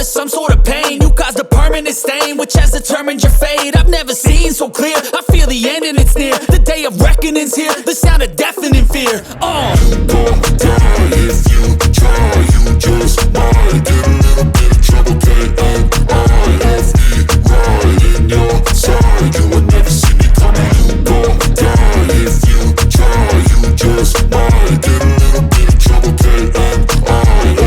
blood is some sort of pain. You caused a permanent stain, which has determined your fate. I've never seen so clear, I feel the end and it's near. The day of reckoning's here, the sound of deafening fear. You gon' die if you try, you just might get a little bit of trouble, K-N-I-F-E, right in your side, you will never see me coming. You gon' die if you try, you just might get a little bit of trouble, K-N-I-F-E,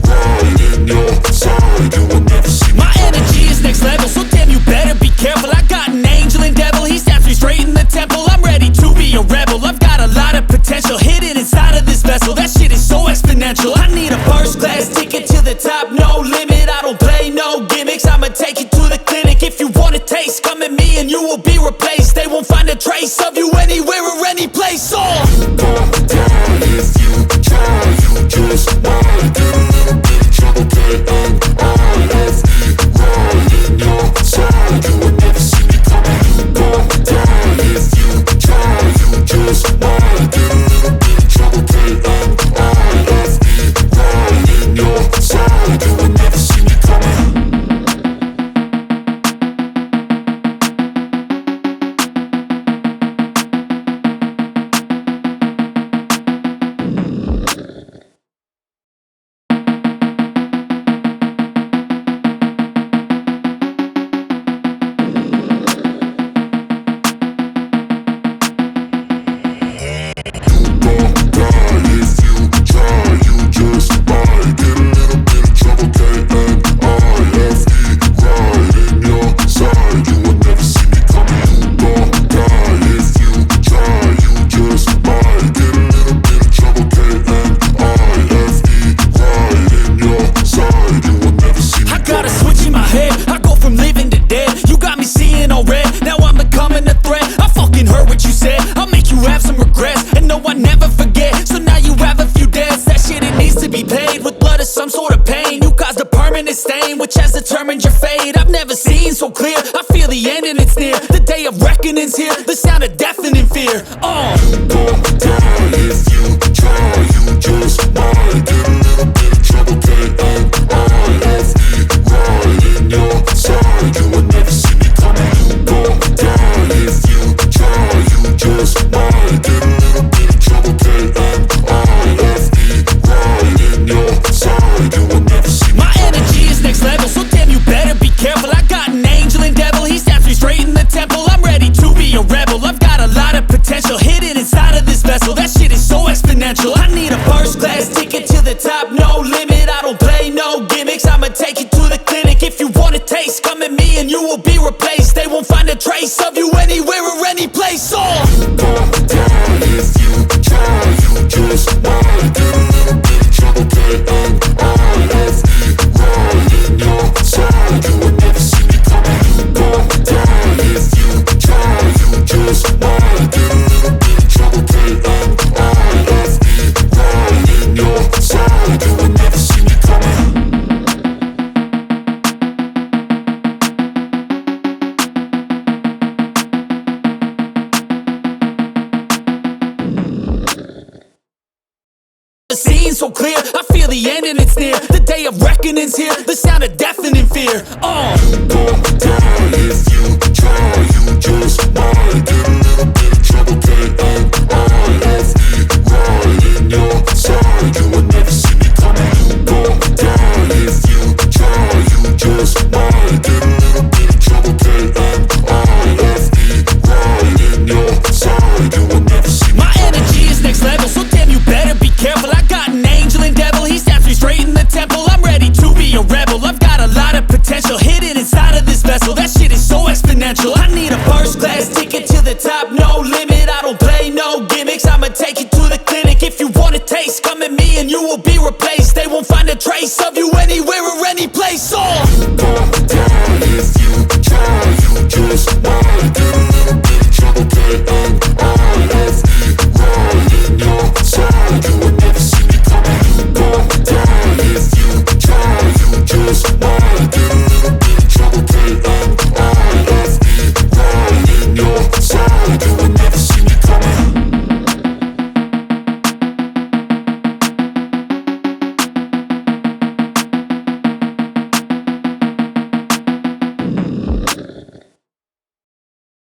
right in your side, you will never see me My energy is next level, so damn you better be careful. I got an angel and devil, he snaps me straight in the temple. I'm ready to be a rebel, I've got a lot of potential hidden inside of this vessel. That shit is so exponential. I need a first class ticket to the top, no limit. I don't play no gimmicks, I'ma take you to the clinic. If you want a taste, come at me and you will be replaced. They won't find a trace of you anywhere or any place. You gon' die if you try, you just might get a little bit of trouble, K-N-I-F-E, right in your side, you will never see me coming. You gon' die if you try, you just might get a little bit of trouble, K-N-I-F-E, right in your side, you will never see me coming. Some sort of pain, you caused a permanent stain, which has determined your fate. I've never seen so clear, I feel the end and it's near. The day of reckoning's here, the sound of deafening fear. You gon' die if you try, you just might get a little bit of trouble, K-N-I-F-E, right in your side, you will never see me coming. You gon' die if you try, you just might get a little bit of trouble, K-N-I-F-E, right in your side, you will never see me My energy is next level, so damn you better be careful. I got an angel and devil, he snaps me straight in the temple. I'm ready to be a rebel, I've got a lot of potential hidden inside of this vessel. That shit is so exponential. I need a first class ticket to the top, no limit. I don't play no gimmicks, I'ma take you to the clinic. If you want a taste, come at me and you will be replaced. They won't find a trace of you anywhere or any place. You gon' die if you try, you just might get a little bit of trouble, K-N-I-F-E, right in your side, you will never see me coming. You gon' die if you try, you just might get a little bit of trouble, K-N-I-F-E, right in your side, you will never see me coming. The scene so clear, I feel the end and it's near. The day of reckoning's here, the sound of deafening fear. You gon' die if you try, you just might get a little bit of trouble, K-N-I-F-E, right in your side, you will never see me coming. You gon' die if you try, you just might get a little bit of trouble, K-N-I-F-E, right in your side, you will never see me My energy is next level, so damn you better be careful. I got an angel and devil, he snaps me straight in the temple. I'm ready to be a rebel, I've got a lot of potential hidden inside of this vessel. That shit is so exponential. I need a first class ticket to the top, no limit. I don't play no gimmicks, I'ma take you to the clinic. If you want a taste, come at me and you will be replaced. They won't find a trace of you anywhere or any place.